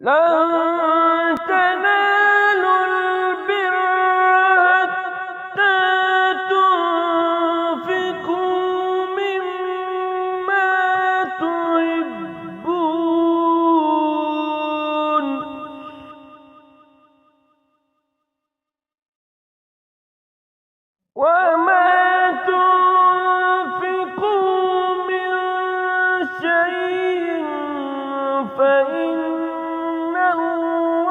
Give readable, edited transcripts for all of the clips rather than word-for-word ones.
لن تنالوا البر حتى تنفقوا مما تحبون وما تنفقوا من شيء فإن الله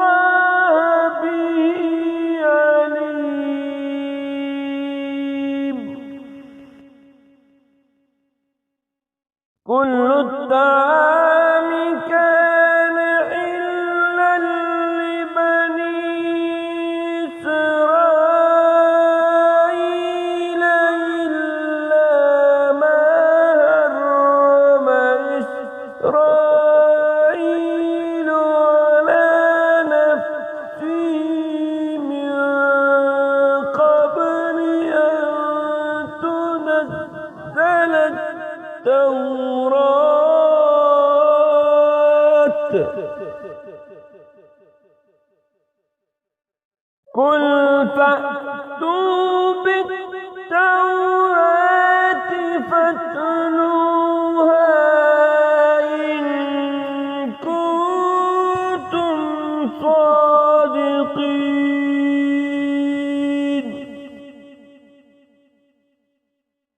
به عليم. كل الطعام كان حلا لبني إسرائيل إلا ما حرم إسرائيل على نفسه من قبل أن تنزل التوراة. قل فأتوا بالتوراة فاتلوها إن كنتم صادقين.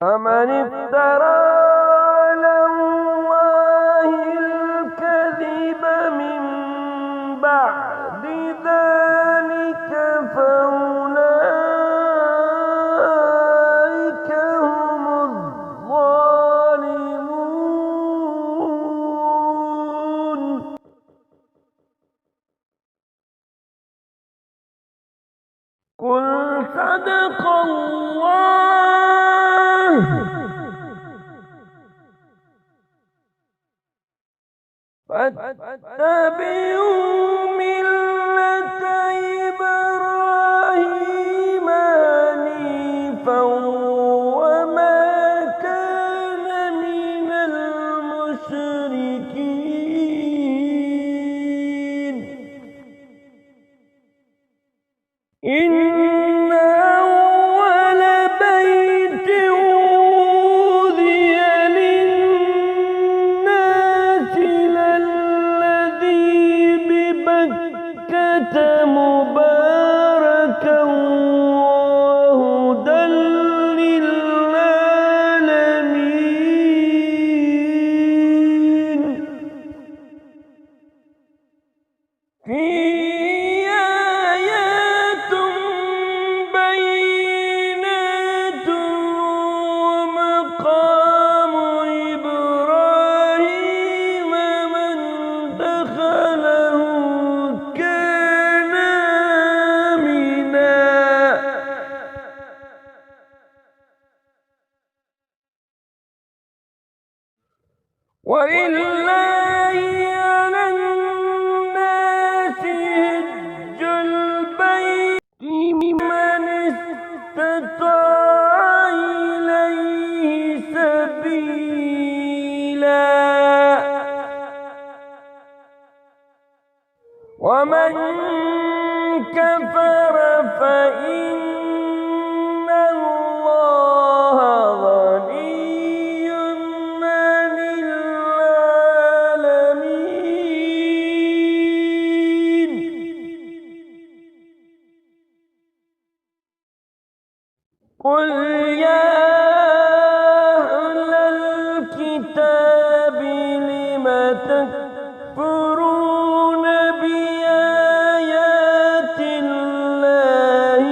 فمن افترى على الله الكذب من بعد ذلك فأولئك هم الظالمون. قل صدق الله. فاتبعوا ملة إبراهيم حنيفا وما كان من المشركين. إن أول بيت وُضِعَ للناس للذي ببكة مباركا وهدى للعالمين. فيه آيات بينات ومقام إبراهيم من دخله كان آمنا. ولله على الناس حج البيت من استطاع إليه سبيلا ومن كفر فإن الله غني عن العالمين. قل يا أهل الكتاب لم تكفرون بآيات الله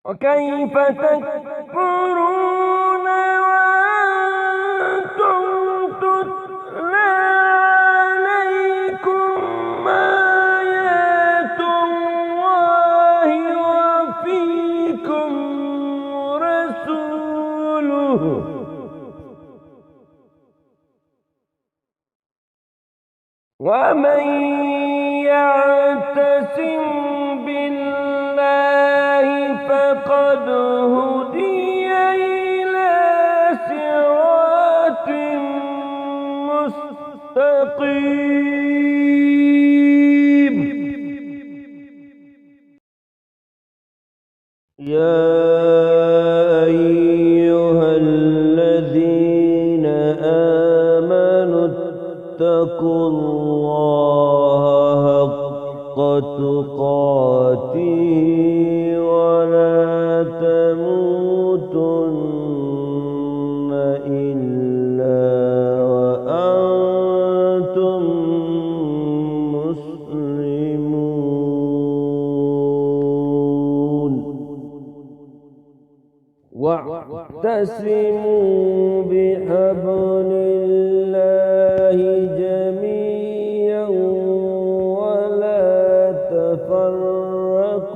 وكيف تكفرون وأنتم تتلى عليكم آيات الله وفيكم رسوله ومن يعتصم بالله فقد هدي إلى صراط مستقيم. يا أيها الذين آمنوا اتقوا الله حق تقاته ولا تموتن إلا وأنتم مسلمون واعتصموا بحبل الله جميعا ولا تفرقوا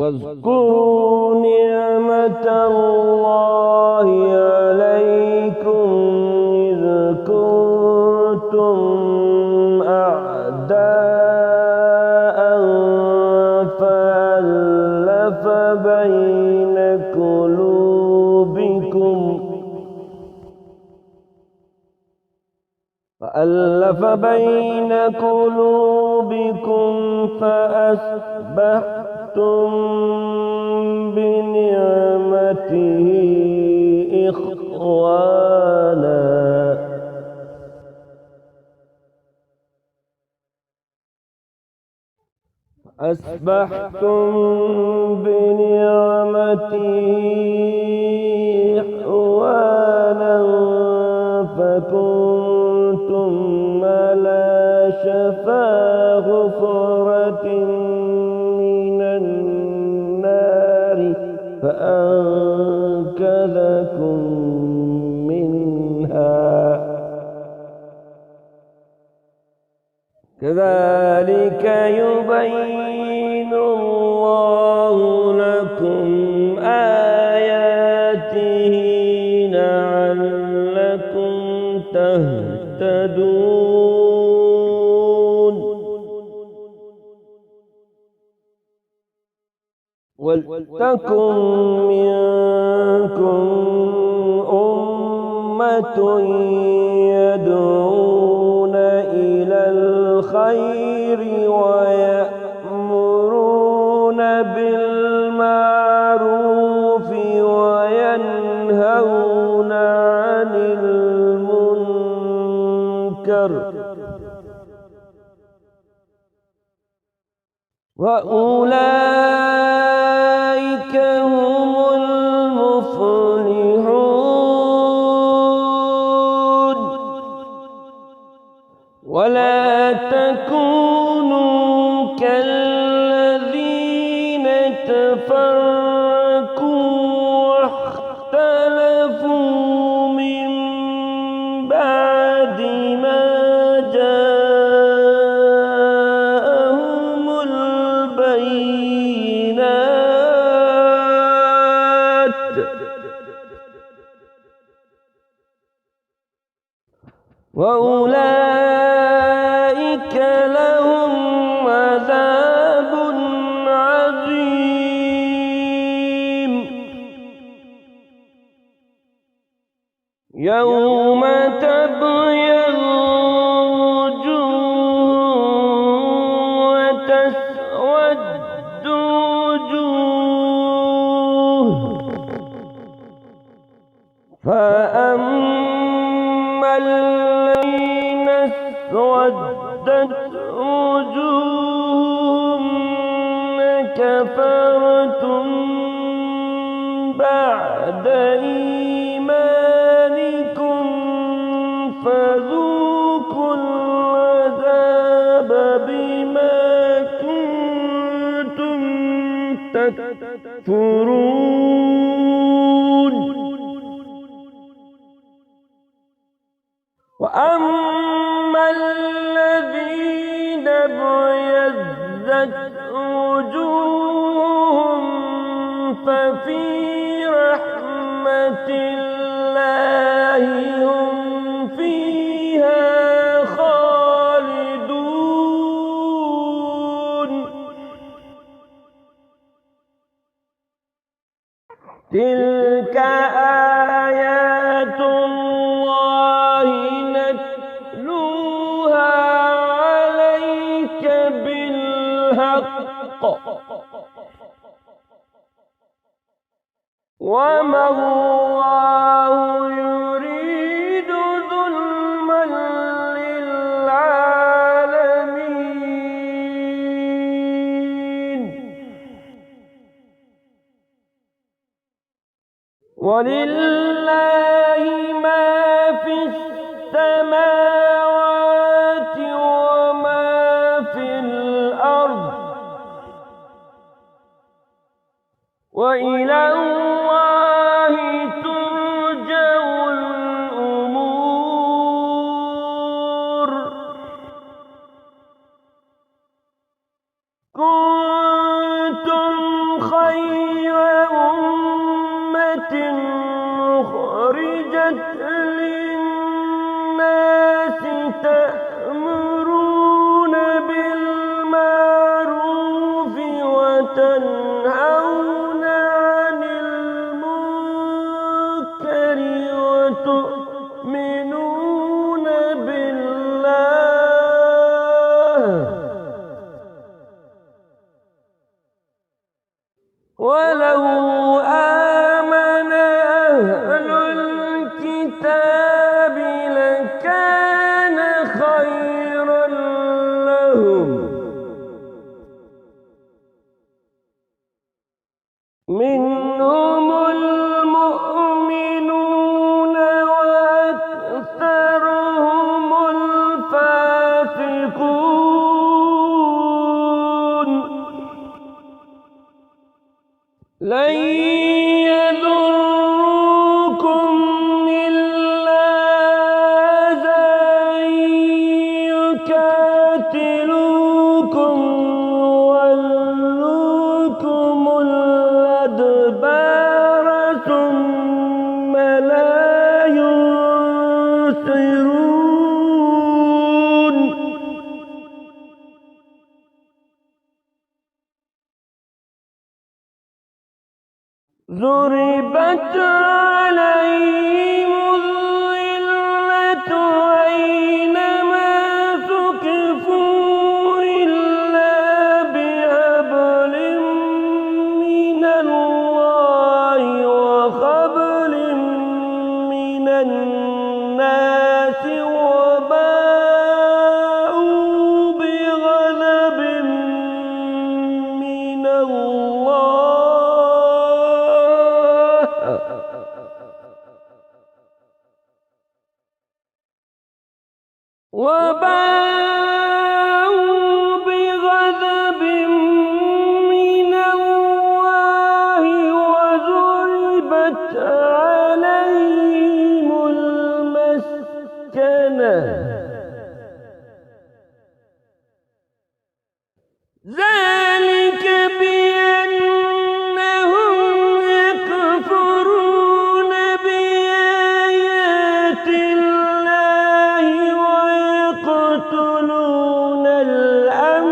واذكروا نعمة الله عليكم إذ كنتم أعداء فألف بين قلوبكم فأصبحتم بنعمته إخوانا فكنتم على شفا حفرة من النار فأنقذكم منها كذلك يبين الله لكم آياته لعلكم تهتدون ولتكن منكم أمة يدعون إلى الخير ويأمرون بالمعروف وينهون عن المنكر وأولئك هم المفلحون ولا تكونوا كالذين تفرقوا واختلفوا من بعد ما جاءهم البينات وأولئك لهم عذاب عظيم يوم تبيض وجوه وتسود وجوه فأما الذين اسودت وجوههم كفرتم بعد إيمانكم فذوقوا الله هم فيها خالدون. تلك آيات الله نتلوها عليك بالحق وما الله يريد ظلما للعالمين. ولله ما في السماوات وما في الأرض وإلى الله ترجع الأمور. كنتم خير أمة أخرجت للناس تأمرون بالمعروف وتنهون عن المنكر وتؤمنون بالله. ولو آمن أهل الكتاب لكان خيرا لهم منهم المؤمنون وأكثرهم الفاسقون. لن يضركم إلا أذى يقاتلوكم ويولوكم الأدبار ثم لا ينصرون. ضربت عليهم الذلة أينما ثقفوا إلا بحبل من الله وحبل من الناس وباءوا بغضب من الله وضربت عليهم المسكنة. ذلك بأنهم يكفرون بآيات الله ويقتلون الأنبياء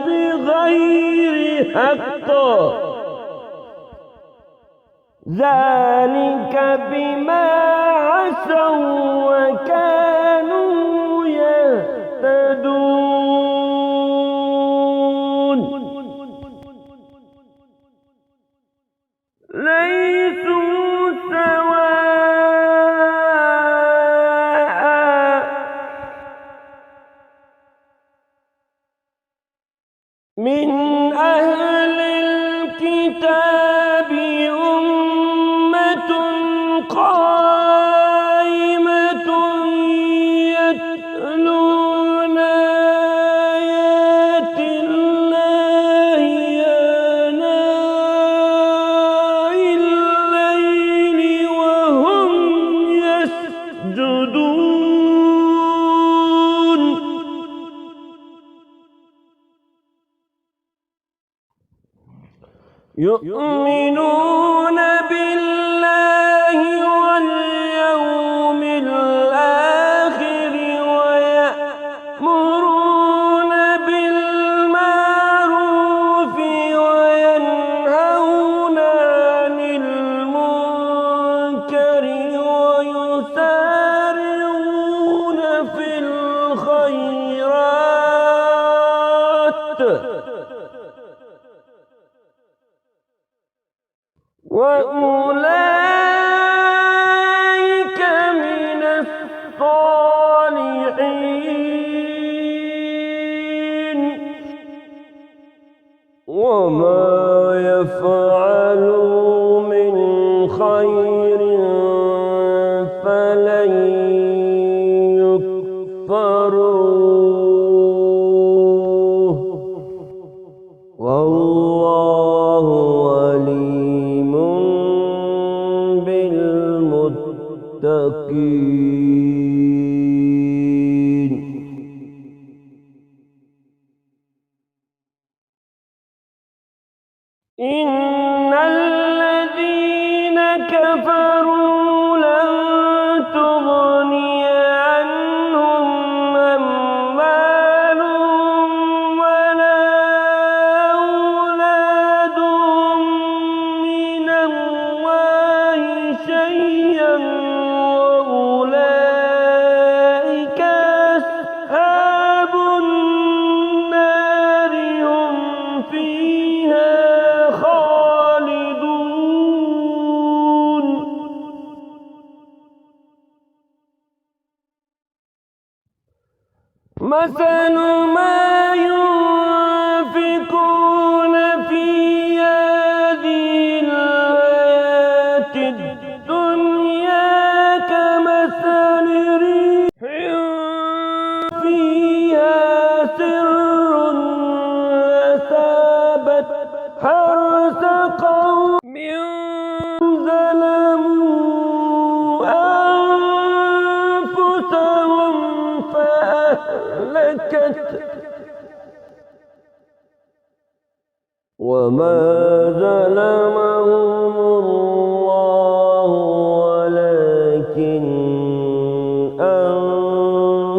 بغير حق. ذلك بما عصوا وكانوا يهتدون. ليسوا سواء من أهل الكتاب أمة قائمة يتلون آيات الله آناء يؤمنون بالله واليوم الآخر ويأمرون بالمعروف وينهون عن المنكر ويسارعون في الخيرات وأولئك من الصالحين وما يفعلوا من خير فلن يكفروه والله عليم بالمتقين. إن الذين كفروا لن تغني عنهم أموالهم ولا أولادهم من الله شيئا وأولئك أصحاب النار هم فيها خالدون. مثل ما ينفقون في هذه الحياة الدنيا كمثل ريح فيها سر أصابت حرث قوم ظلموا أنفسهم فأهلكت وما ظلمهم الله ولكن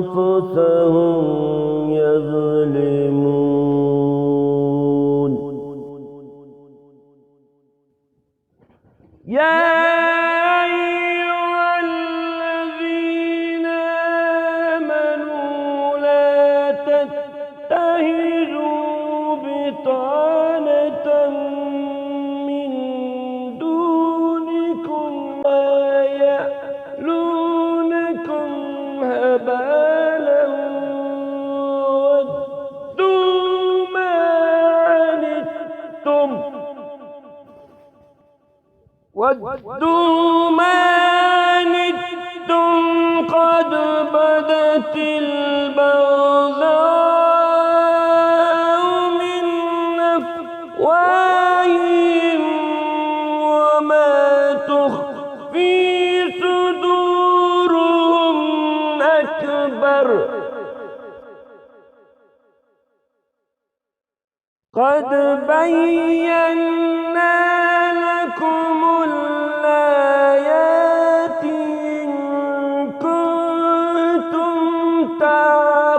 أنفسهم يظلمون. يا أيها الذين آمنوا لا تتخذوا بطانة من دونكم لا يألونكم خبالا ودوا ما عنتم قد بدت البغضاء من أفواههم وما تخفي صدورهم أكبر قد بينا لكم الآيات إن كنتم تعقلون.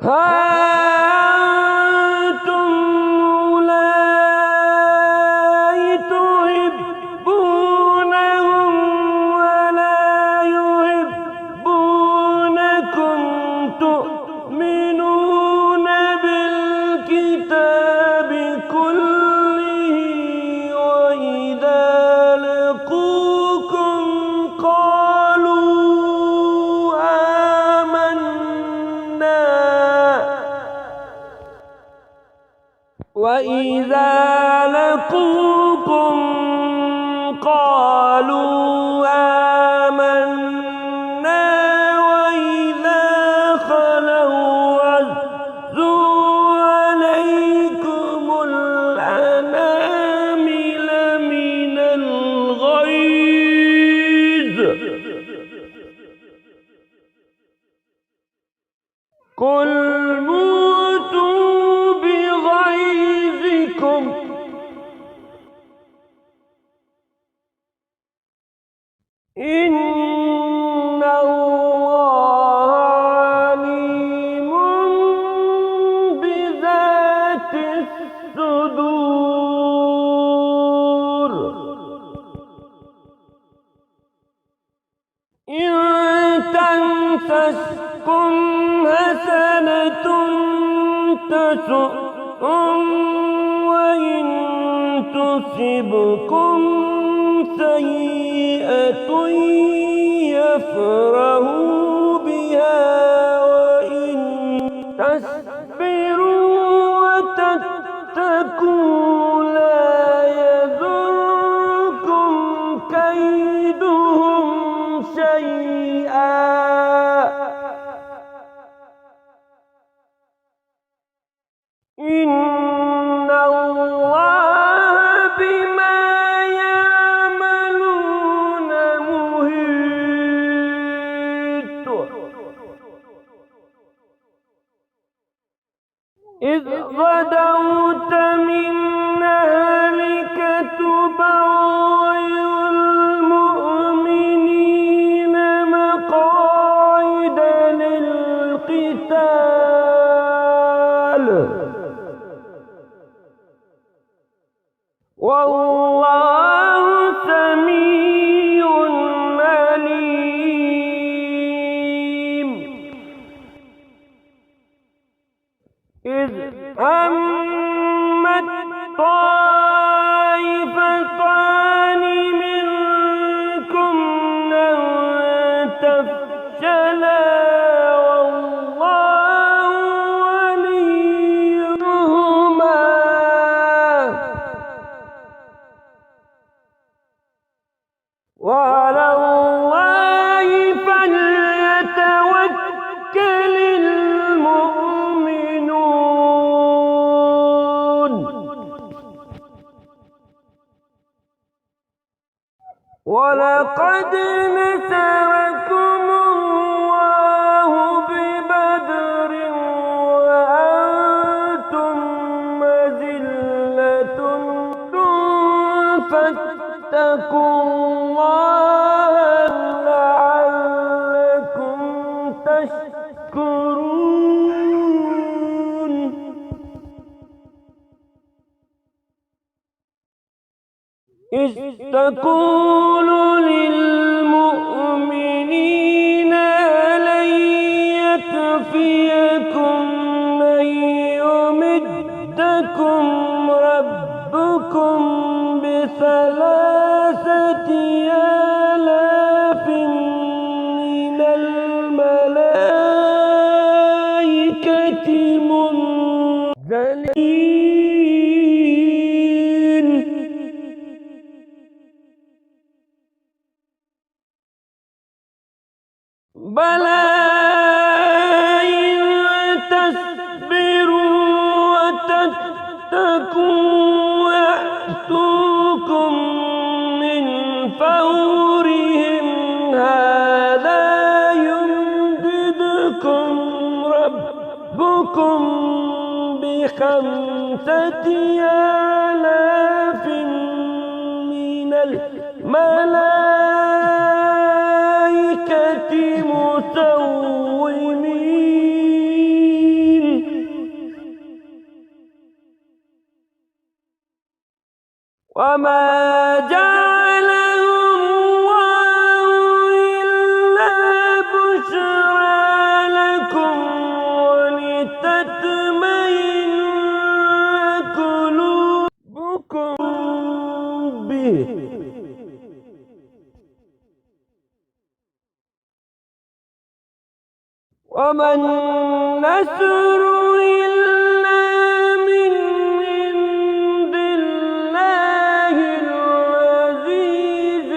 ها أنتم أولئك تحبونهم ولا يحبونكم تؤمنون بالكتاب كله وإذا لقوكم قالوا آمنا وإذا لقوكم قالوا آمنا وإذا خلوا عزوا عليكم الأنامل من الغيظ قل الصدور إن تمسسكم حسنة تسؤهم وإن تصبكم سيئة يفرحوا بها وإن تصبروا وتتقوا لا يضركم كيدهم شيئا إن الله بما يعملون محيط إذ غدوت من أهلك تبوئ المؤمنين مقاعد للقتال والله سميع عليم إذ همت طائفتان منكم أن تفشلا والله وليهما وعلى الله فليتوكل المؤمنون ولقد نصركم الله ببدر وأنتم أذلة فاتقوا الله لعلكم تشكرون إذ تقول للمؤمنين ألن يكفيكم أن يمدكم ربكم بثلاثة آلاف من الملائكة منزلين بلى إن تصبروا وتتقوا يأتوكم من فورهم هذا يمددكم ربكم بخمسة آلاف من الملائكة مسومين وما جعله الله إلا بشرى لكم ولتطمئن قلوبكم به وما النصر إلا من عند الله العزيز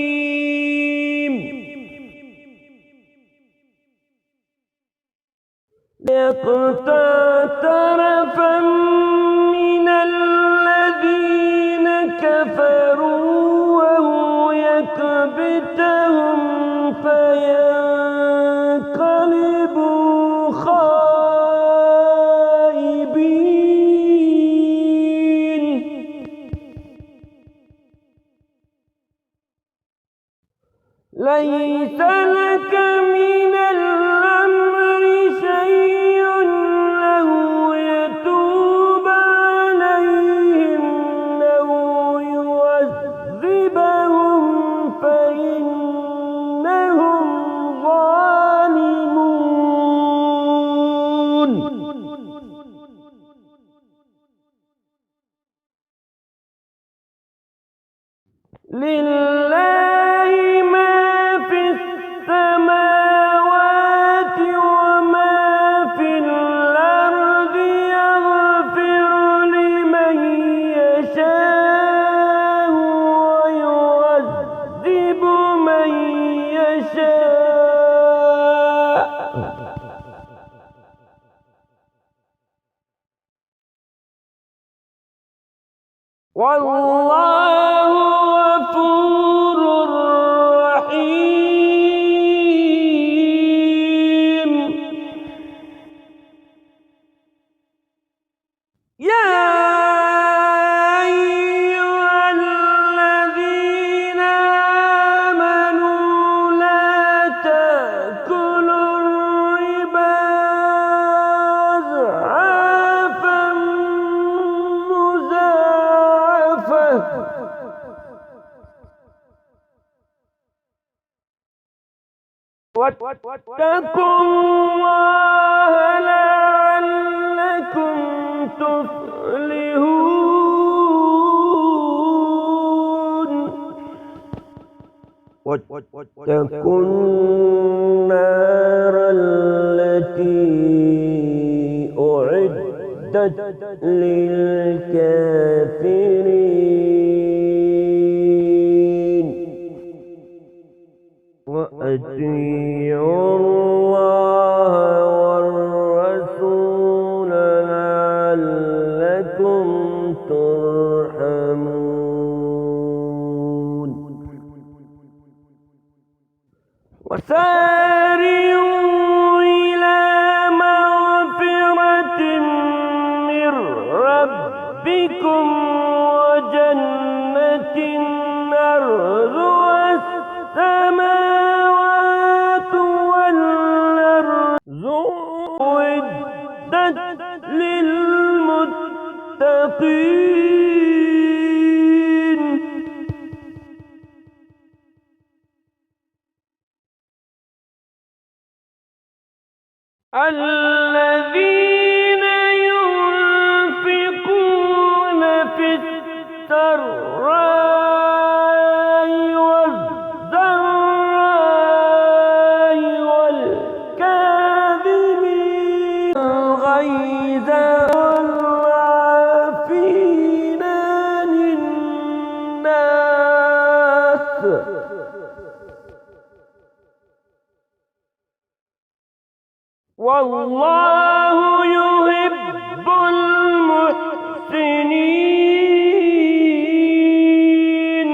الحكيم يقطع طرفا من الذين كفروا وهو يكبتهم فينقلبوا خائبين ليس لك من الأمر شيء له يتوب لله ما في السماوات وما في الأرض يغفر لمن يشاء ويعذب من يشاء والله غفور رحيم. يا أيها الذين آمنوا لا تأكلوا الربا أضعافا مضاعفة واتقوا الله لعلكم تفلحون. واتقوا النار التي أعدت للكافرين وأطيعوا الله والرسول لعلكم ترحمون. وسارعوا إلى مغفرة من ربكم وجنة أرضها السماوات والأرض أعدت للمتقين. الذين ينفقون في السراء والضراء والكاظمين الغيظ والعافين عن الناس والله يحب المحسنين.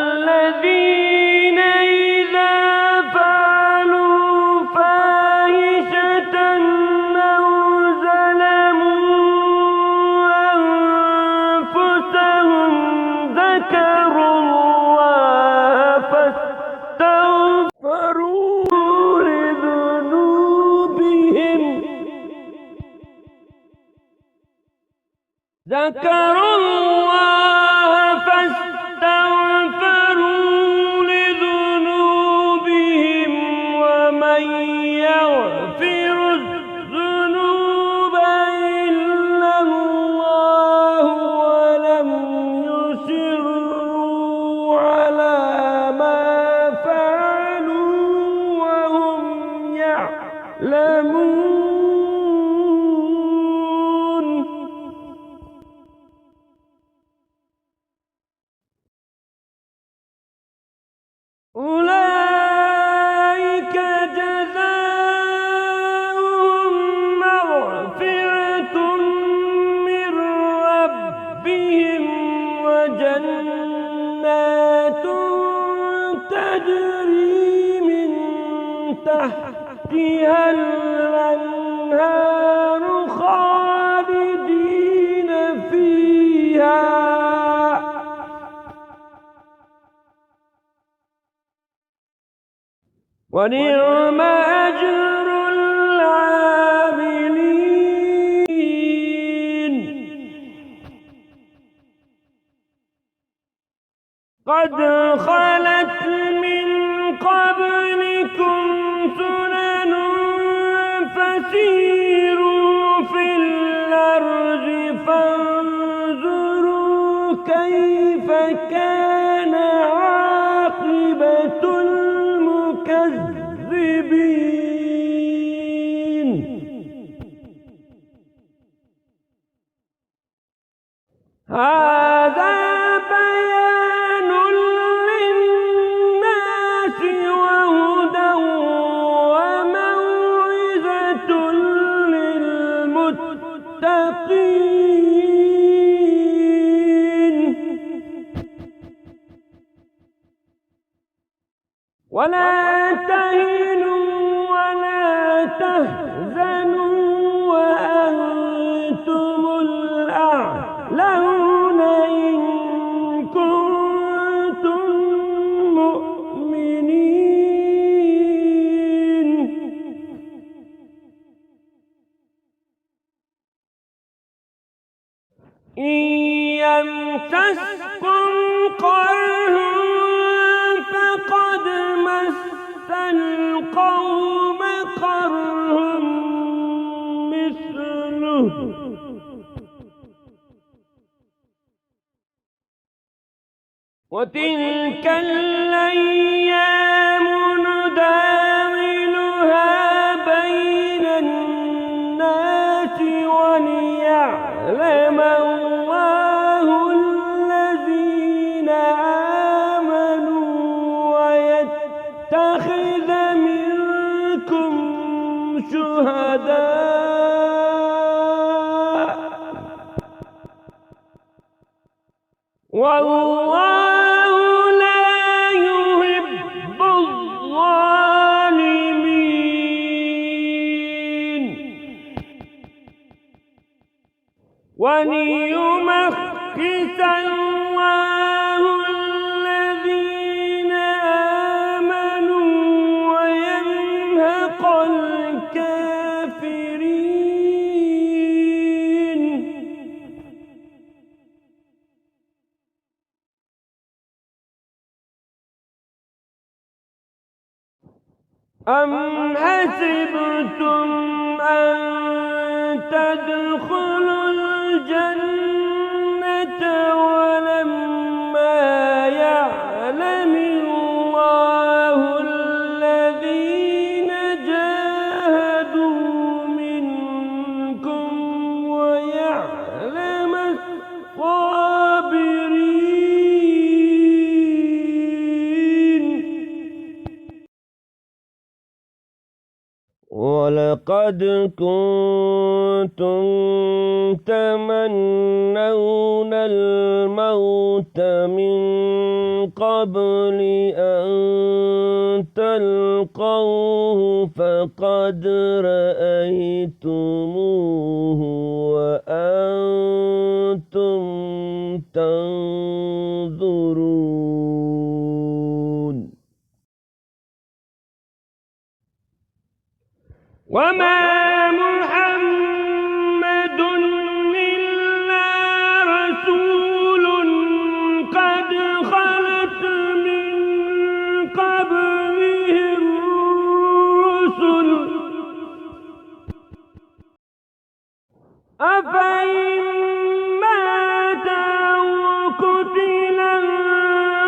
الذين إذا فعلوا فاحشة أو ظلموا أنفسهم ذكروا الله فاستغفروا لذنوبهم ومن يغفر الذنوب إلا الله ولم يصروا على ما فعلوا وهم يعلمون. أولئك جزاؤهم مغفرة من ربهم وجنات تجري من تحتها الأنهار خالدين فيها ونعم أجر العاملين. قد خلت من قبلكم سنن فسيروا في الأرض المكذبين. هذا بيان للناس وهدى وموعظة للمتقين. ولا تهنوا ولا تحزنوا وأنتم الأعلون إن كنتم مؤمنين. إن يمسسكم قرح فقد مس القوم قرح مثله وتلك الأيام نداولها بين الناس وليعلم الله الذين آمنوا ويتخذ منكم شهداء والله لا يحب الظالمين. وليمحص الله الذين آمنوا ويمحق الكافرين. أم حسبتم أن تدخلوا الجنة ولما يعلم الله الذين جاهدوا منكم ويعلم الصابرين. ولقد كنتم تمنون الموت من قبل أن تلقوه فقد رأيتموه وأنتم تنظرون. وما محمد إلا رسول قد خلت من قبله الرسل أفإن مات أو قتل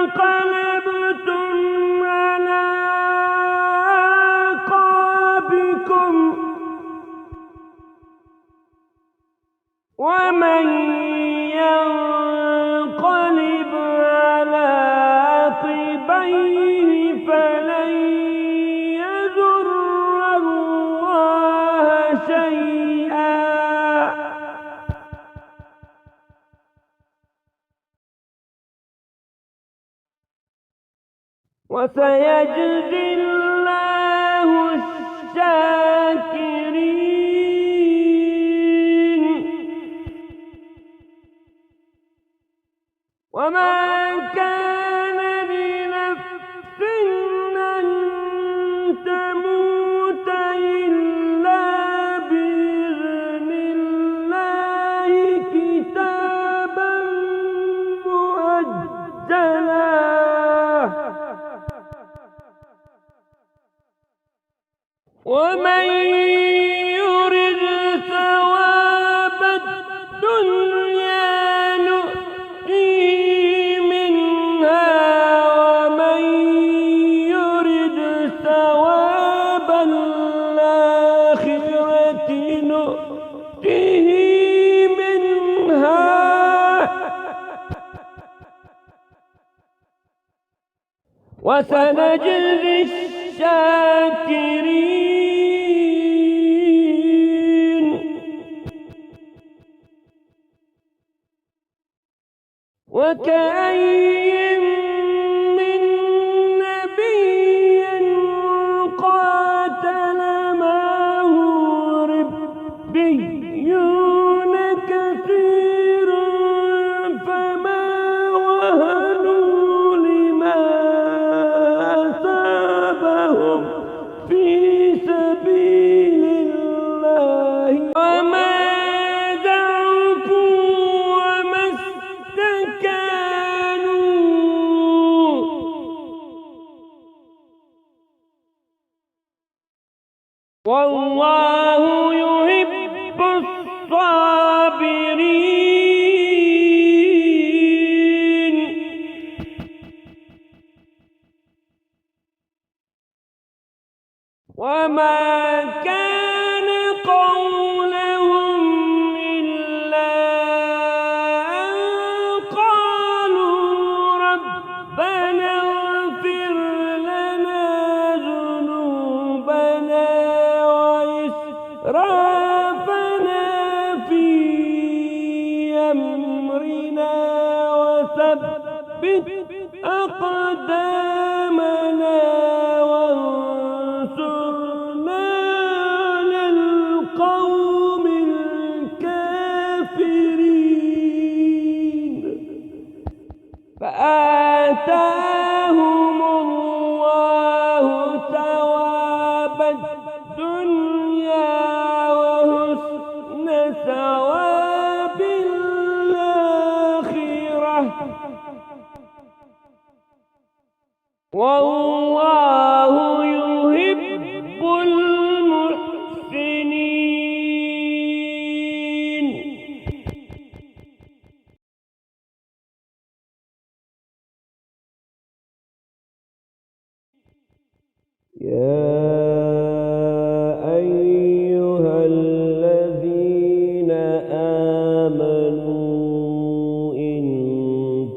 انقلبتم على أعقابكم ومن ينقلب على عقبيه فلن يضر الله شيئا وسيجزي الله الشاكرين. وما كان لنفس أن تموت إلا بإذن الله كتابا مؤجلا. ومن يرد ثواب الدنيا نؤتيه منها ومن يرد وسنجزي الشاكرين. وكأين من نبي قاتل معه ربيون كثير فما وهنوا لما أصابهم في سبيل الله وما ضعفوا وما استكانوا والله يحب الصابرين. وما كان قولهم إلا أن قالوا ربنا اغفر لنا ذنوبنا وإسرافنا في أمرنا وثبت أقدامنا وانصرنا على القوم الكافرين. فآتاهم الله ثواب الدنيا وحسن ثواب الآخرة والله يحب المحسنين. يا أيها الذين آمنوا إن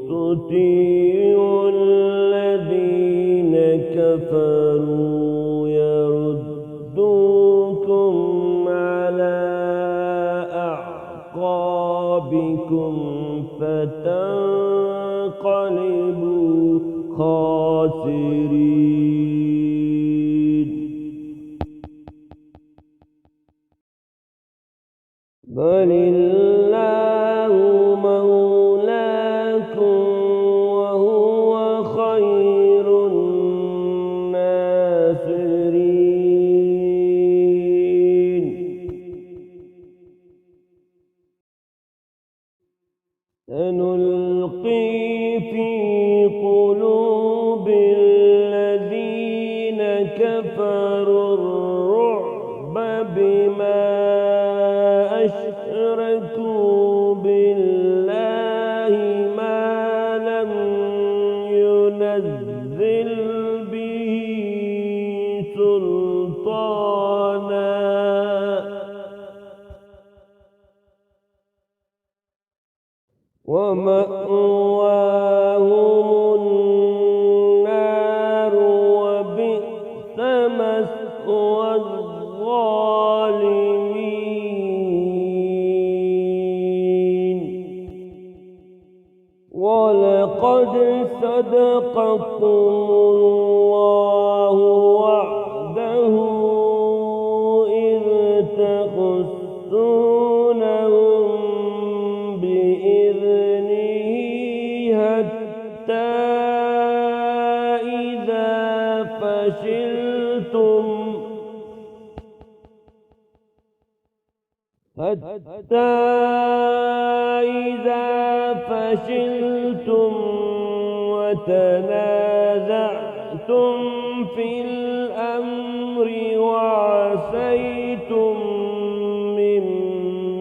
تطيعوا الذين كفروا يردوكم على أعقابكم فتنقلبوا خاسرين. بل الله مولاكم وهو خير الناصرين. سنلقي في قلوب الذين كفروا الرعب بما أشركوا بالله ما لم ينزل به سلطانا ومأواهم النار وبئس مثوى الظالمين. ولقد صدقكم الله وعده إذ تحسونهم بإذنه حتى إذا فشلتم وتنازعتم في الأمر وعصيتم من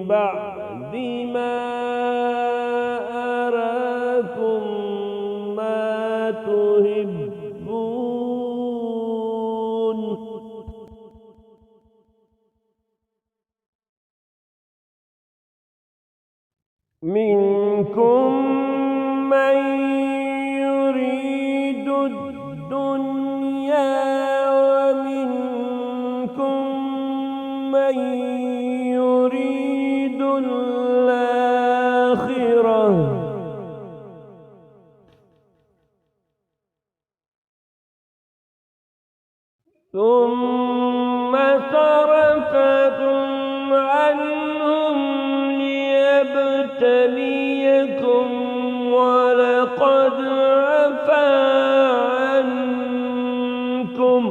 بعد ما أراكم ما تحبون منكم من يريد الدنيا ثم صرفكم عنهم ليبتليكم ولقد عفا عنكم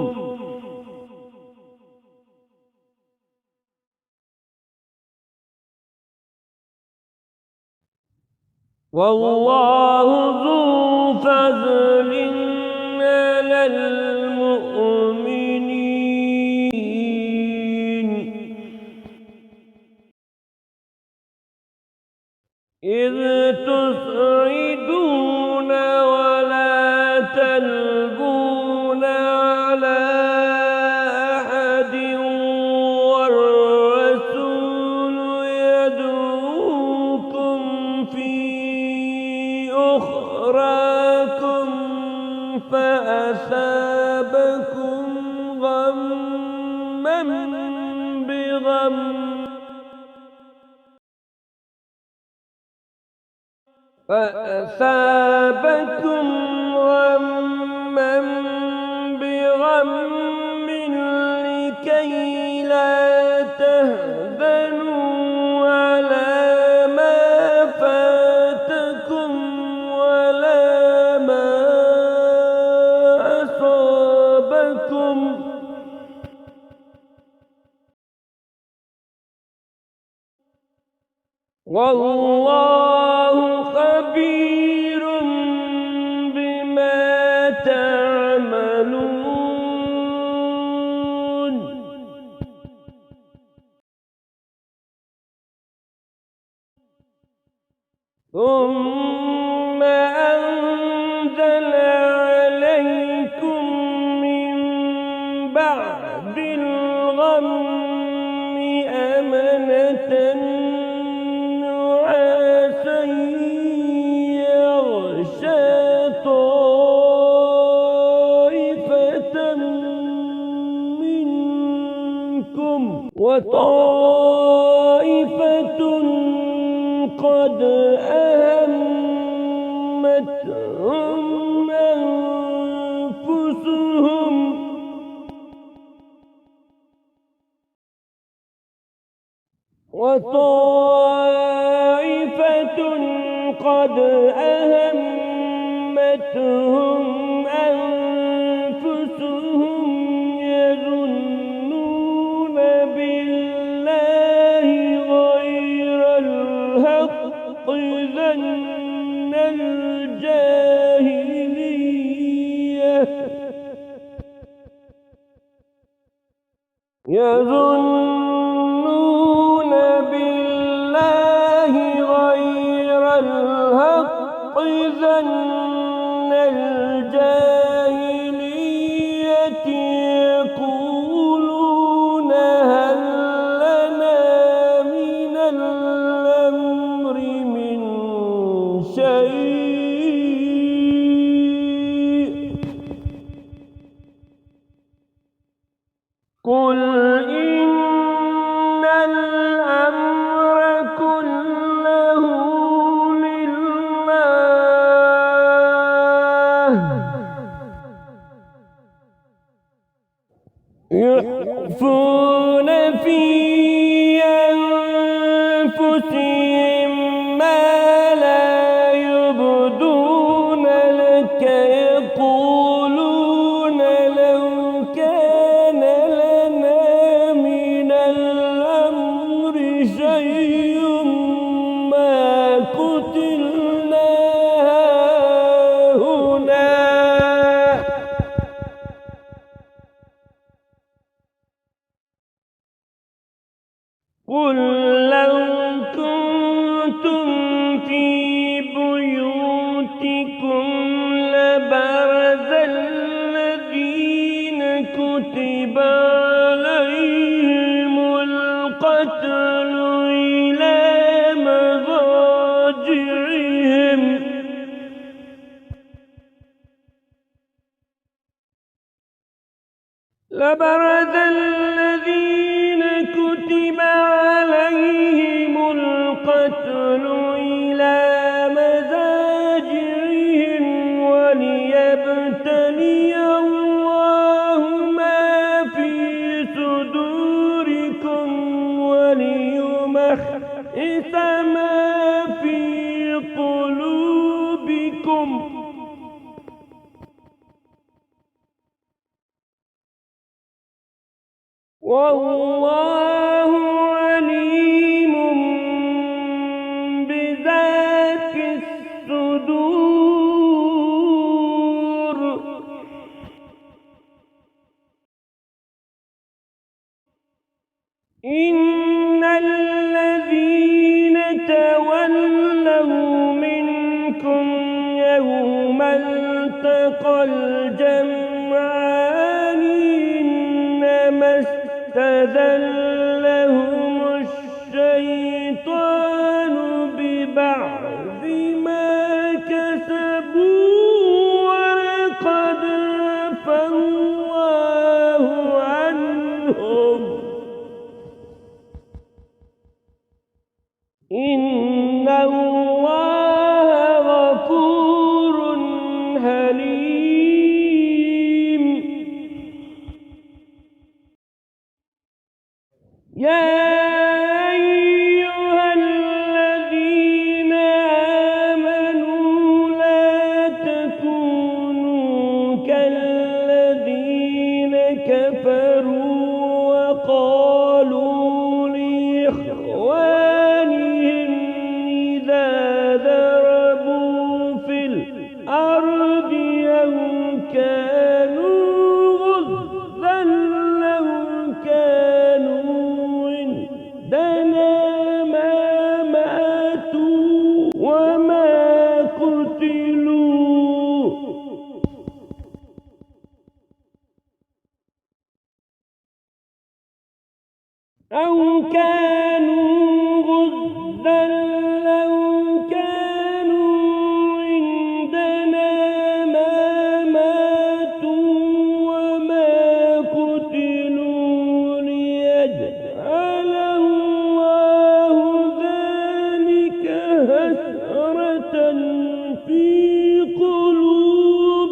والله ذو فضل على المؤمنين إذ تصعدون ولا تلقون على أحد والرسول يدعوكم في أخراكم فأصابكم غما بغم لكي لا تهزنوا على ما فاتكم ولا ما أصابكم والله خبير بما تعملون ثم أنزل عليكم من بعد الغم أمنة نعاسا يغشى طائفة منكم وطائفة قد أهمتهم أنفسهم يظنون بالله غير الحق ظن الجاهلية يظنون بالله غير الحق ظن الجاهلية يقولون هل لنا من الأمر من شيء قل إن الأمر كله لله يخفون في أنفسهم ما لا يبدون لك يقولون لو كان لنا من الأمر شيء ما قتلنا هنا قل لو كنتم في بيوتكم لبرز الذين كتب عليهم القتل إلى مضاجعهم لبرز الذين كتب عليهم القتل إلى مضاجعهم وليبتلي الله ما في والله عليم بذات الصدور. إن الذين تولوا منكم يوم التقى الجمعان إنما استزلهم الشيطان ببعض ما كسبوا ولقد عفا الله عنهم إن الله غفور حليم. يا أيها الذين آمنوا لا تكونوا كالذين كفروا وقالوا لإخوانهم إذا ضربوا في الأرض أو كانوا غزا لو كانوا عندنا ما ماتوا وما قتلوا أو كانوا غزا لو كانوا عندنا ما ماتوا وما قتلوا ليجعل الله ذلك حسرة في قلوبهم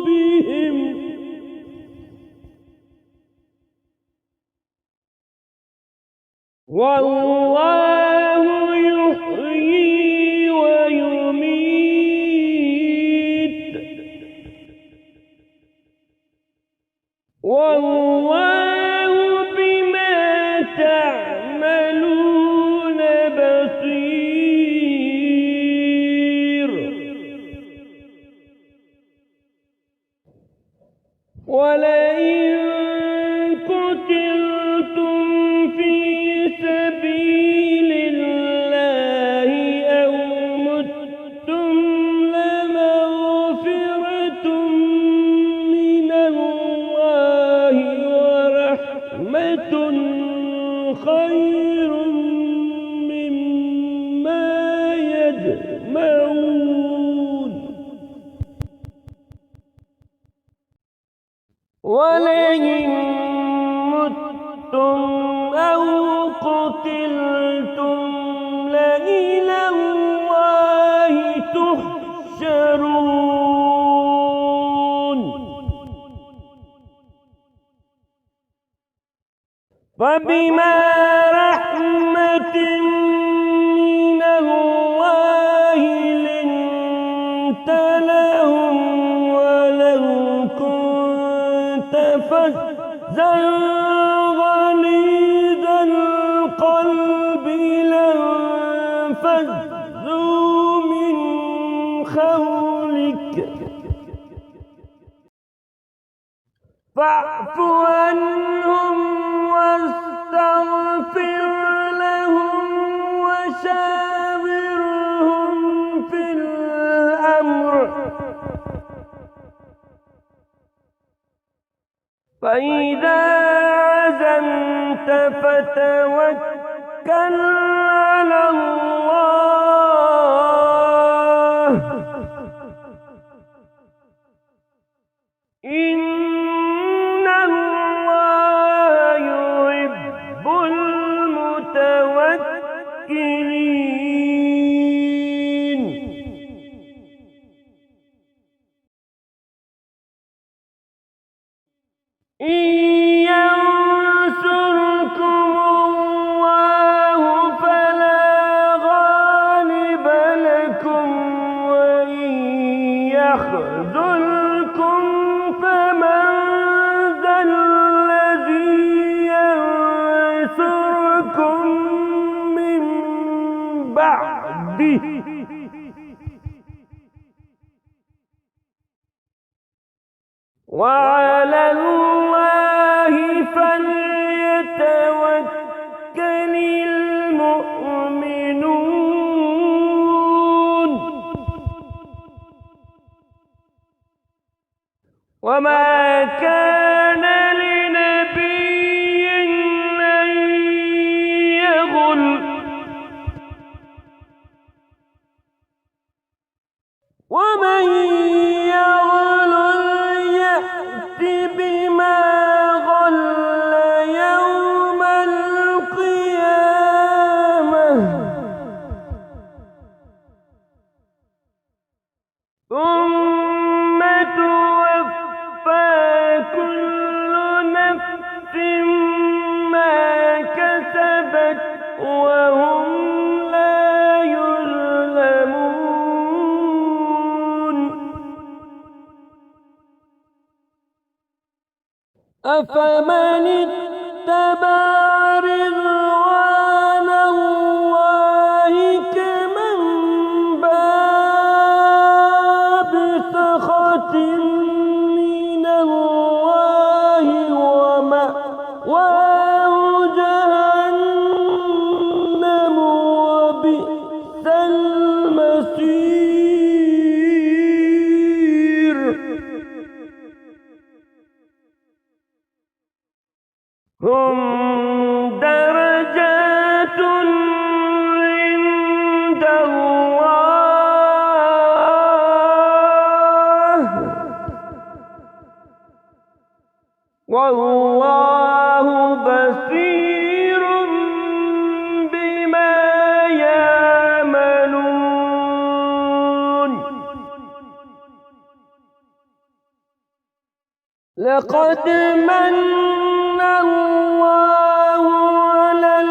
والله يحيي ويميت والله بما تعملون بصير. ولئن قتلتم في سبيل الله أو متم لمغفرة من الله ورحمة خير مما يجمعون. ولئن متم أو قتلتم لإلى الله تحشرون. فبما رحمة من الله لنت لهم ولو كنت فظا غليظ القلب لانفضوا من حولك فاعف عنهم واستغفر لهم وشاورهم في الأمر فإذا عزمت فتوكل على الله إن الله يحب المتوكلين. إن ينصركم الله فلا غالب وعده وعلى الله فليتوكل المؤمنون وما كان لنبي أن يغل ومن يغل يأت بما غل يوم القيامة ثم توفى كل نفس ما كسبت وهم لا يظلمون أفمن اتبع رضوان الله كمن باء بسخط من الله ومأواه جهنم وبئس المصير هم درجات عند الله والله بصير بما يعملون لقد من الله على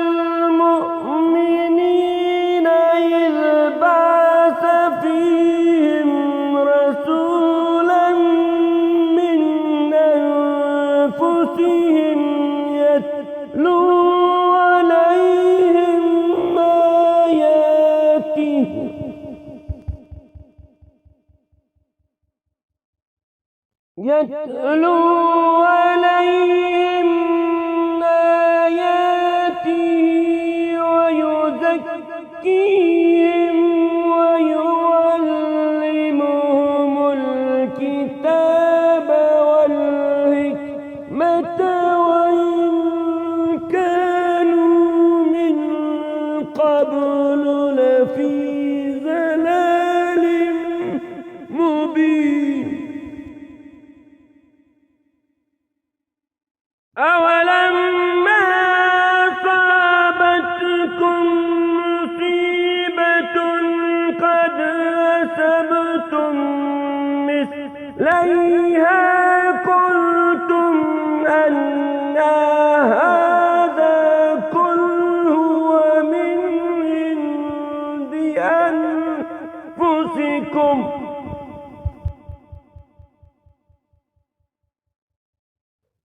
المؤمنين إذ بعث فيهم رسولا من أنفسهم يتلو عليهم آياته ويزكيهم ويعلمهم الكتاب والحكمة وإن كانوا من قبل لفي ضلال مبين أولما أصابتكم مصيبة قد أصبتم مثليها قلتم أن هذا قل هو من عند أنفسكم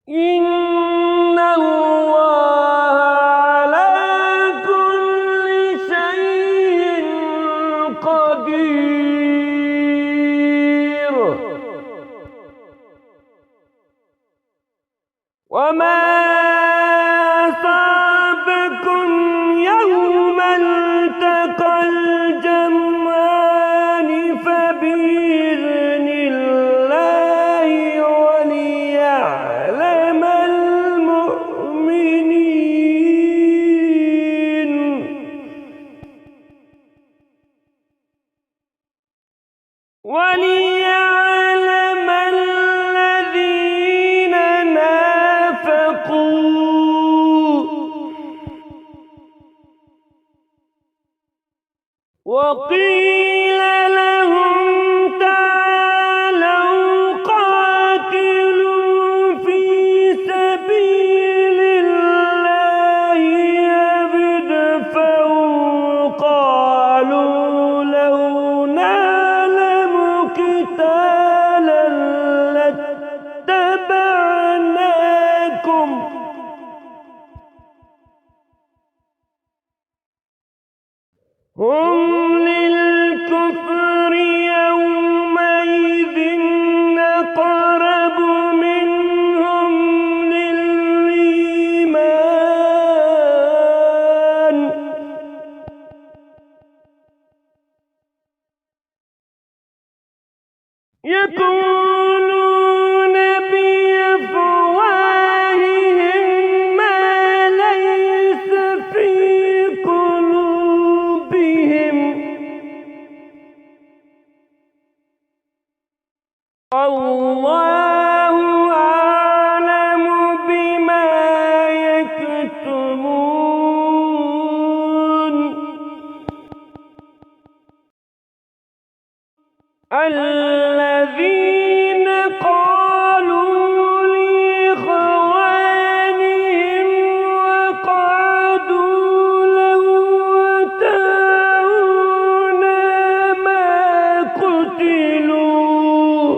إن الله على كل شيء قدير وما أصابكم يوم التقى الجمعان فبإذن الله وليعلم المؤمنين وليعلم الذين نافقوا وقيل لهم تعالوا قاتلوا في سبيل الله أو ادفعوا قالوا لو نعلم قتالا لاتبعناكم هم الذين قالوا لإخوانهم وقعدوا لو أطاعونا ما قتلوا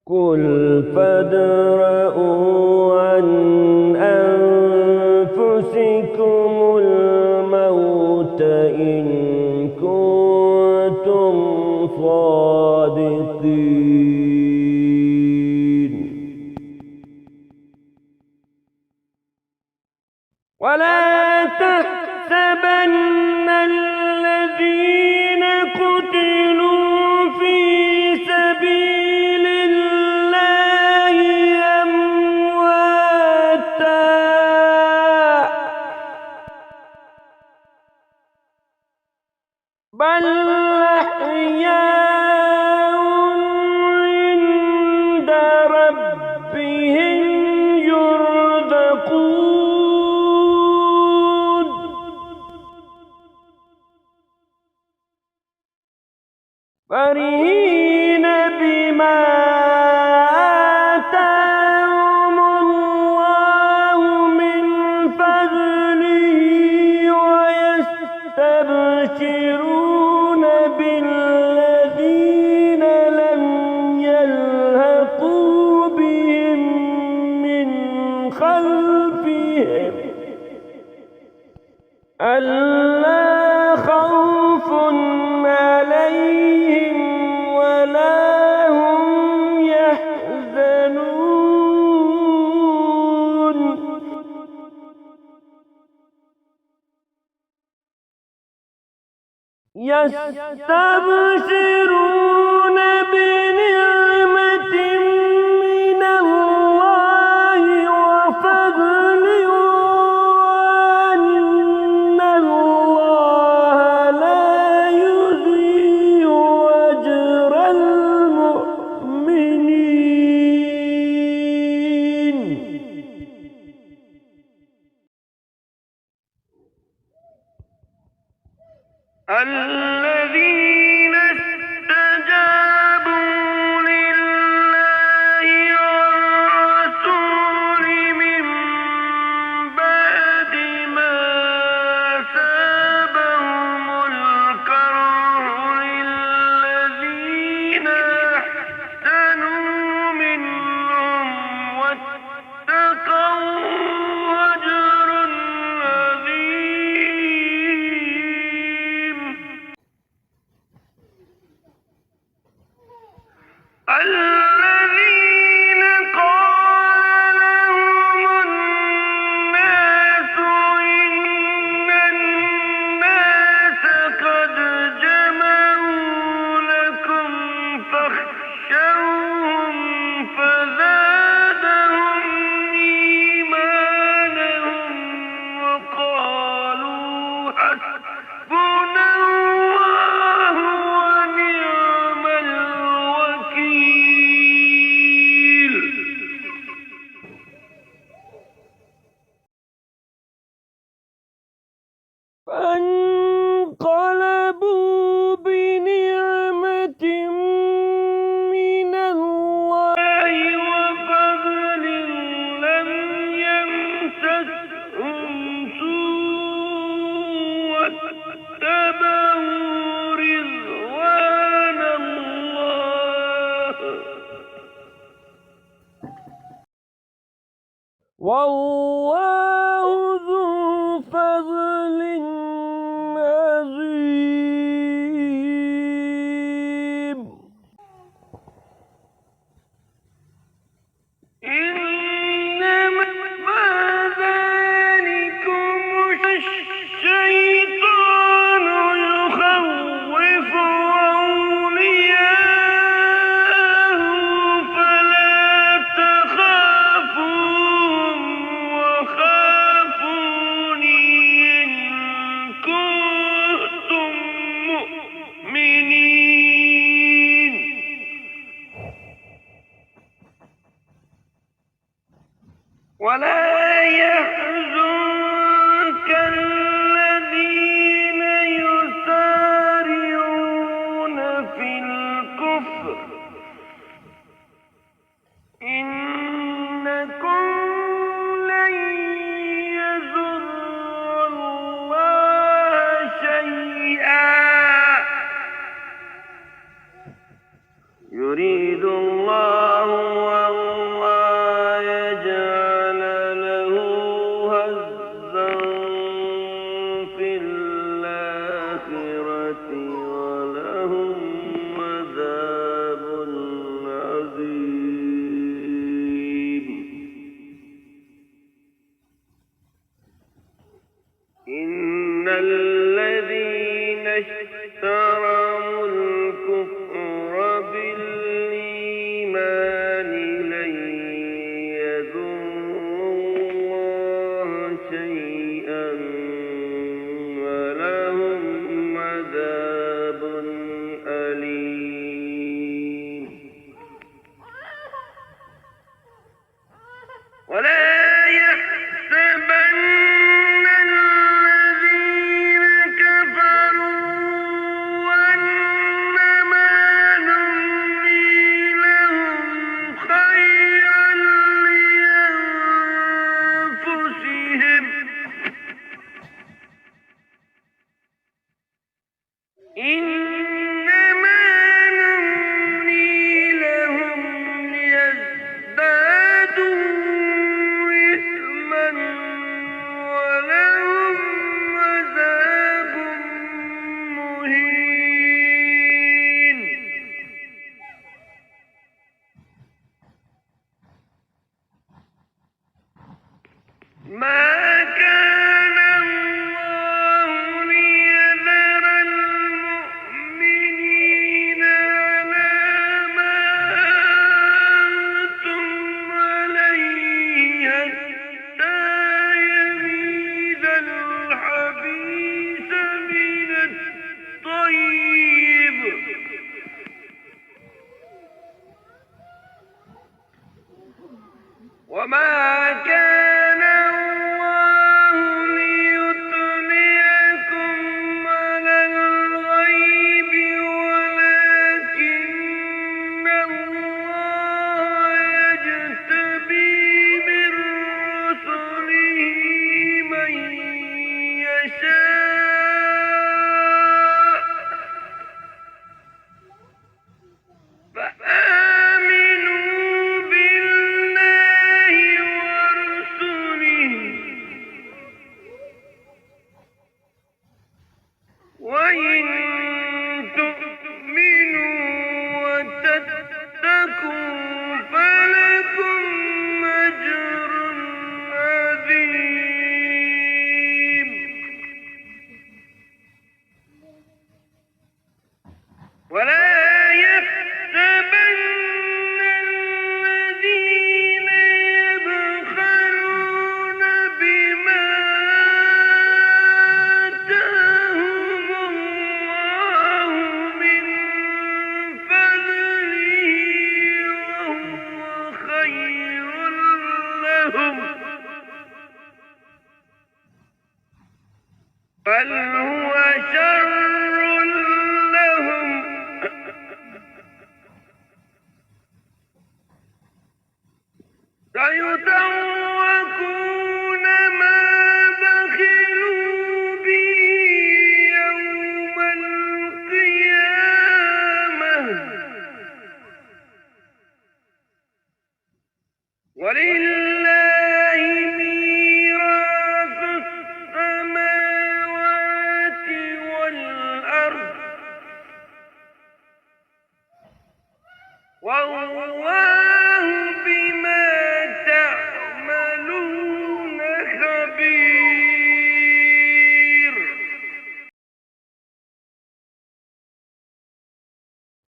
قل فادرءوا عن أنفسكم الموت إن كنتم صادقين ولا تحسبن الذين قتلوا في سبيل الله أمواتا بل أحياء عند ربهم يرزقون فرحين بما آتاهم الله من فضله ويستبشرون بالذين لم يلحقوا بهم من خلفهم ألا خوف عليهم ولا هم يحزنون يستبشرون بنعمة من الله وفضل وأن الله لا يضيع أجر المؤمنين الذين استجابوا لله والرسول من بعد ما أصابهم الكرح للذين أحسنوا منهم واتقوا أجر عظيم الذين قال لهم الناس إن الناس قد جمعوا لكم فاخشوهم فزادهم إيمانا وقالوا حسبنا الله ونعم الوكيل فانقلبوا بنعمة من الله وفضل لم يمسسهم سوء واتبعوا رضوان الله والله ذو فضل عظيم إنما ذلكم الشيطان يخوف أولياءه فلا تخافوهم وخافوني إن كنتم مؤمنين ولا يحزنك الذين يسارعون ما كان الله ليذر المؤمنين على ما أنتم عليه حتى يميز الخبيث من الطيب وما كان الله ليطلعكم على الغيب ولكن الله يجتبي من رسله من يشاء فآمنوا بالله ورسله وإن تؤمنوا وتتقوا فلكم أجر عظيم ولا يحسبن الذين يبخلون بما آتاهم الله من فضله وهو خير لهم بل هو شر لهم سيطوقون ما بخلوا به يوم القيامة ولله ميراث السماوات والأرض والله بما تعملون خبير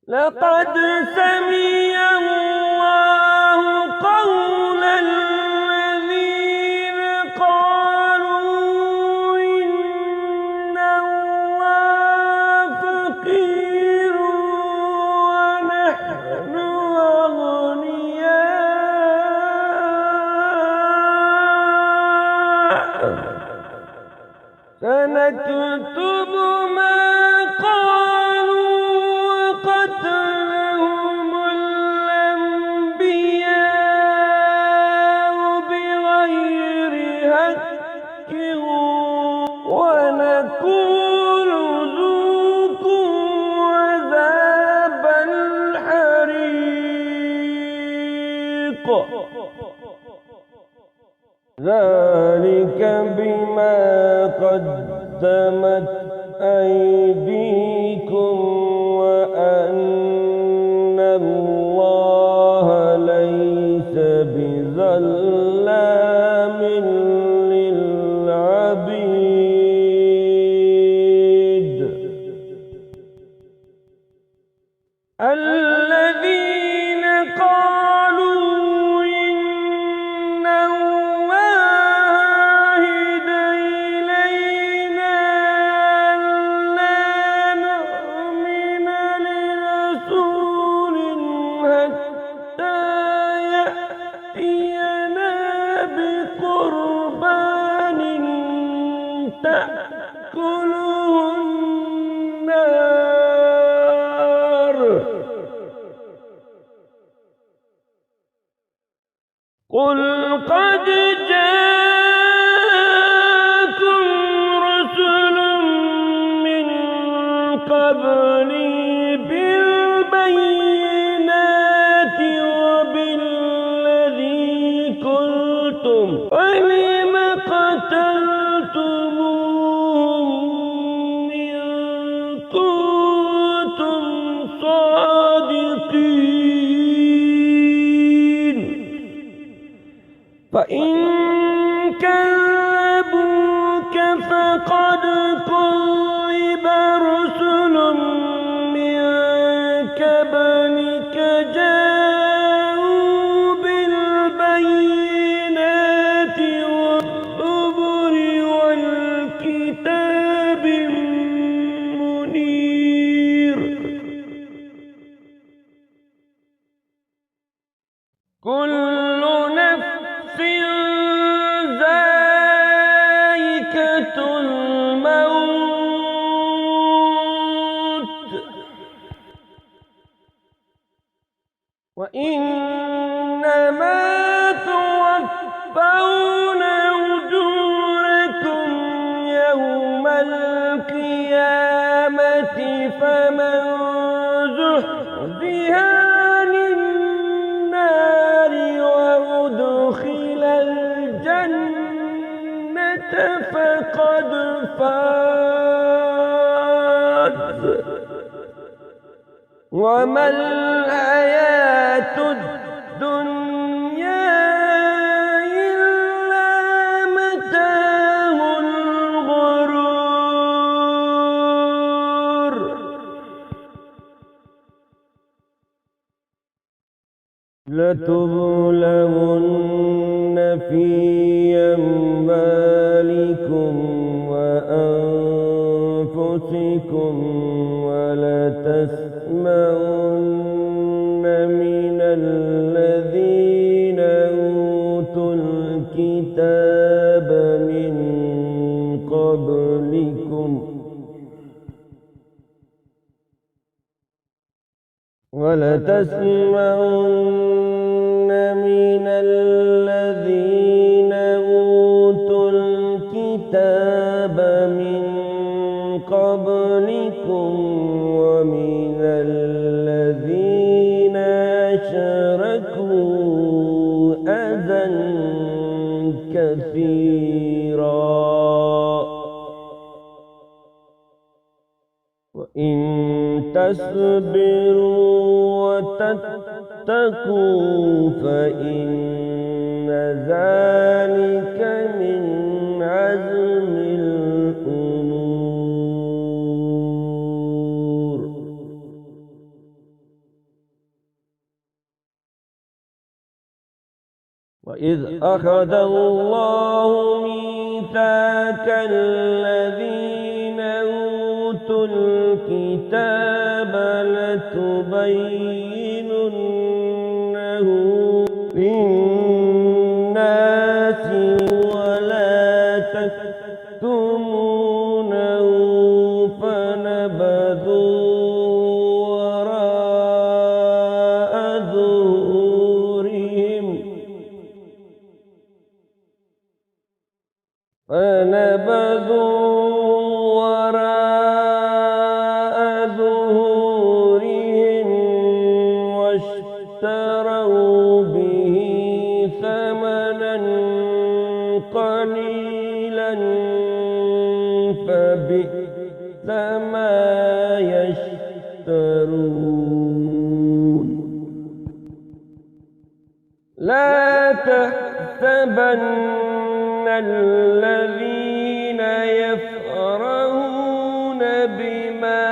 لقد سمع الله قول الذين قالوا إن الله فقير ونحن سنكتب ما قالوا وقتلهم الأنبياء بغير حق ونقول ذوقوا عذاب الحريق ذلك بما قدمت أيديكم وأن الله ليس بظلام للعبيد الذين قالوا إن الله عهد إلينا ألا نؤمن لرسول حتى يأتينا بقربان تأكله النار قل قد جاءكم رسل من قبلي بالبينات وبالذي قلتم فلم قتلتموهم إن كنتم صادقين فإن كذبوك فقد كذب رسل من قبلك جاءوا بالبينات والزبر والكتاب المنير كل نفس ذائقة الموت وإنما توفون أجوركم يوم القيامة فمن زحزح عن النار وأدخل الجنة فقد فاز وما الحياة الدنيا إلا متاع الغرور لتبلون في أموالكم وأنفسكم ولتسمعن من الذين أوتوا الكتاب من قبلكم ولتسمعن من الذين أوتوا الكتاب من قبلكم ومن الذين أشركوا أذى كثيرا وإن تصبروا وتتقوا فإن ذلك من عزم الأمور وإذ أخذ الله ميثاق الذين أوتوا الكتاب لتبيننه للناس ولا تكتمونه فنبذوا وراء ظهورهم واشتروا به ثمنا قليلا فبئس ما يشترون لا تحسبن الذين يفرحون بما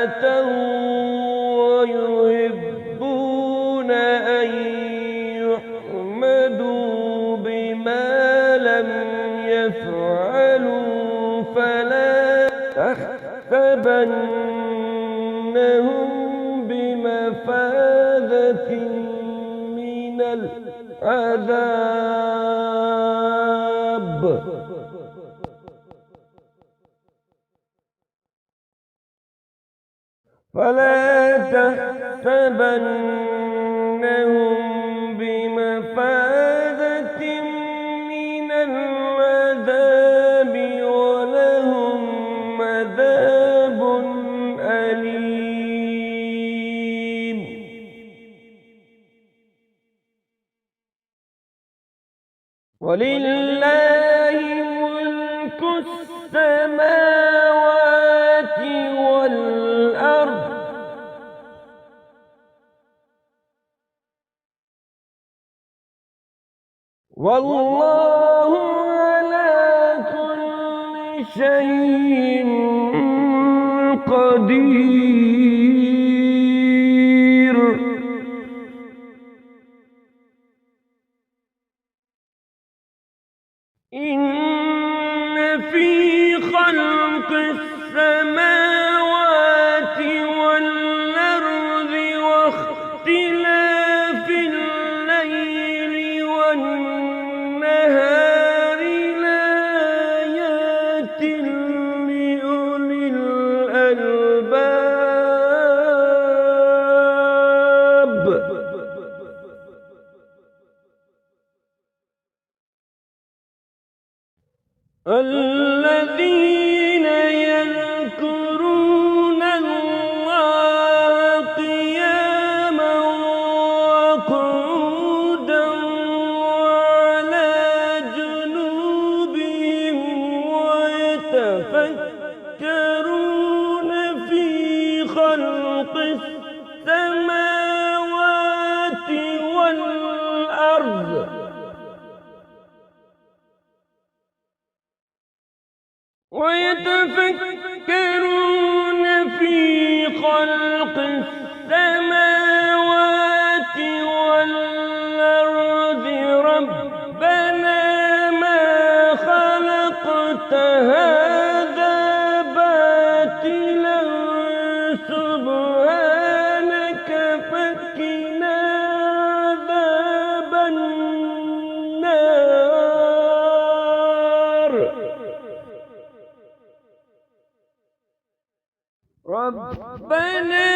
أتوا ويحبون أن يحمدوا بما لم يفعلوا فلا تحسبنهم بمفازة من العذاب فلا تحسبنهم بمفازة من العذاب ولهم عذاب أليم ولله ملك السماوات والأرض والله على كل شيء قدير. إن في خلق السماوات والأرض واختلاف الليل والنهار لآيات لأولي الألباب. الذين يذكرون الله قياما وقعودا وعلى جنوبهم ويتفكرون في خلق السماوات والأرض ربنا ما خلقت هذا باطلا سبحانك فقنا عذاب النار. ربنا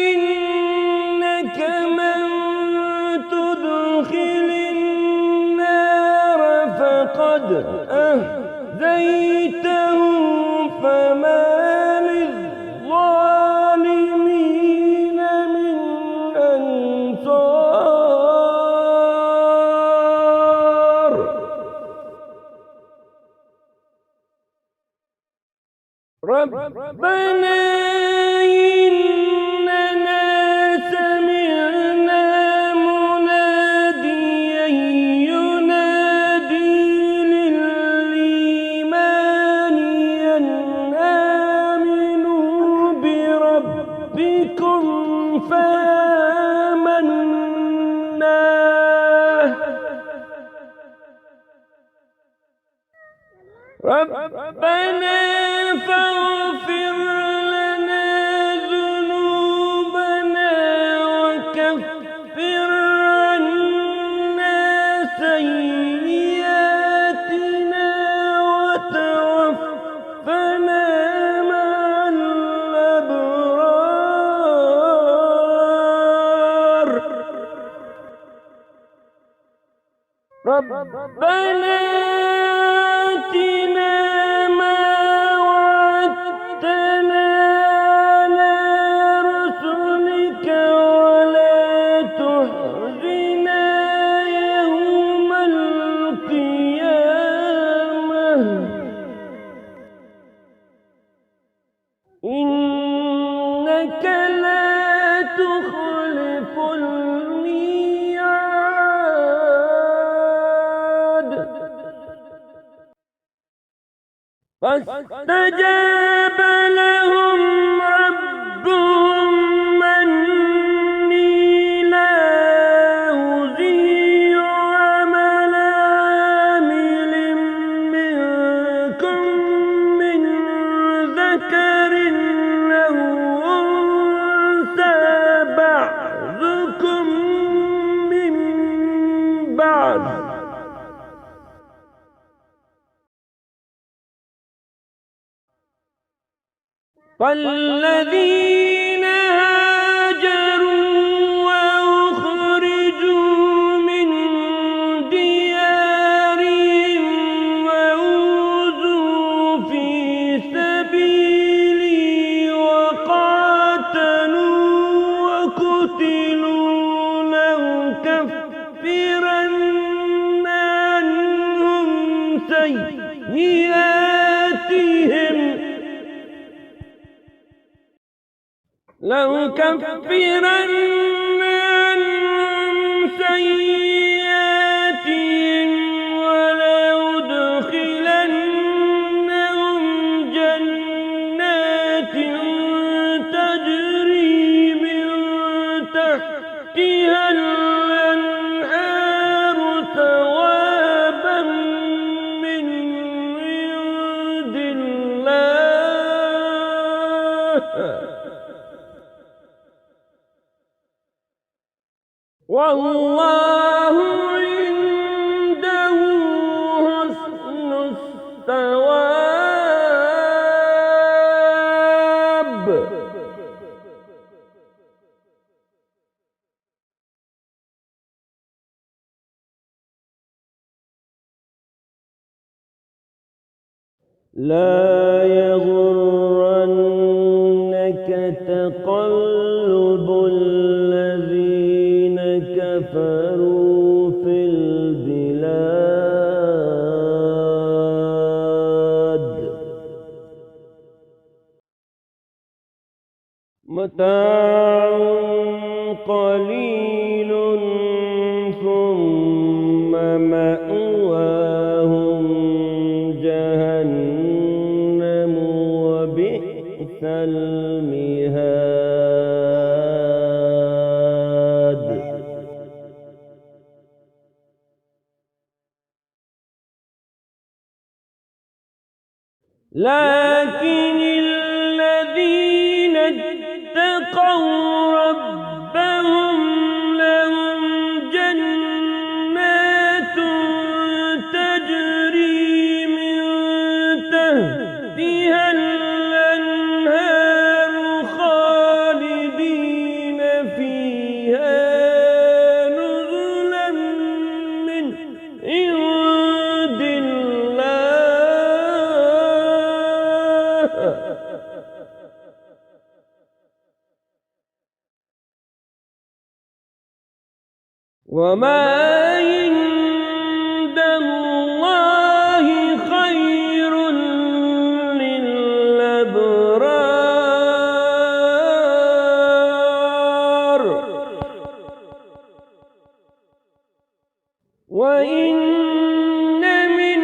إنك من تدخل النار فقد أخزيته فما للظالمين من أنصار. ربنا إننا سمعنا مناديا ينادي للإيمان أن آمنوا بربكم فآمنا. ربنا فاغفر لنا ذنوبنا وكفر عنا سيئاتنا وتوفنا مع الأبرار. ربنا آتنا ما وعدتنا على رسلك ولا تخزنا يوم القيامة إنك لا تخلف الميعاد. فاستجاب لهم ربهم أني لا أضيع عمل عامل منكم من ذكر أو أنثى بعضكم من بعض فالذين هاجروا وأخرجوا من ديارهم وأوذوا في سبيلي وقاتلوا وقتلوا لأكفرن عنهم سيئاتهم عنهم سيئاتهم والله عنده حسن الثواب. لا يغرنك تقلب الذين كفروا في البلاد. متاع قليل ثم مأواهم جهنم وبئس المهاد. لكن الذين اتقوا ربهم لهم جنات تجري من تحتها الأنهار خالدين فيها نزلا من عند الله. وما عند الله خير للأبرار. وإن من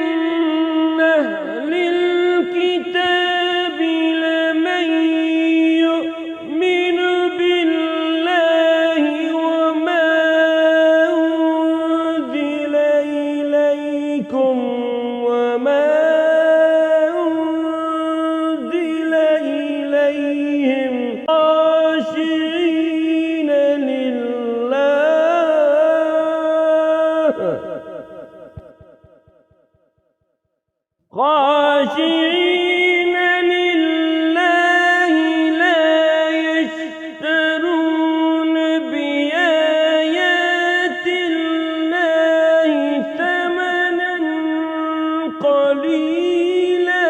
أهل الكتاب لمن يؤمن بالله وما أنزل إليكم وما أنزل إليهم خاشعين لله لا يشترون بآيات الله ثمنا قليلا.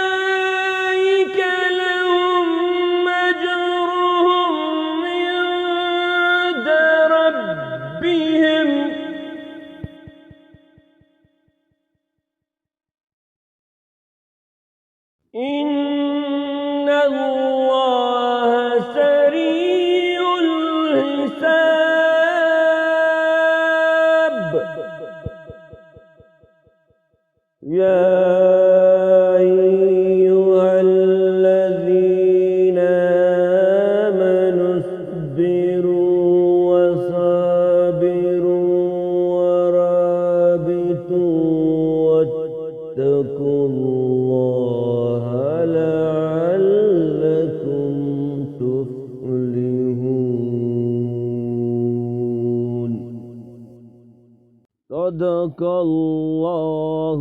أولئك لهم أجرهم عند ربهم إن الله سريع الحساب. يا أيها الذين آمنوا اصبروا وصابروا ورابطوا واتقوا الله لعلكم تفلحون. صدق الله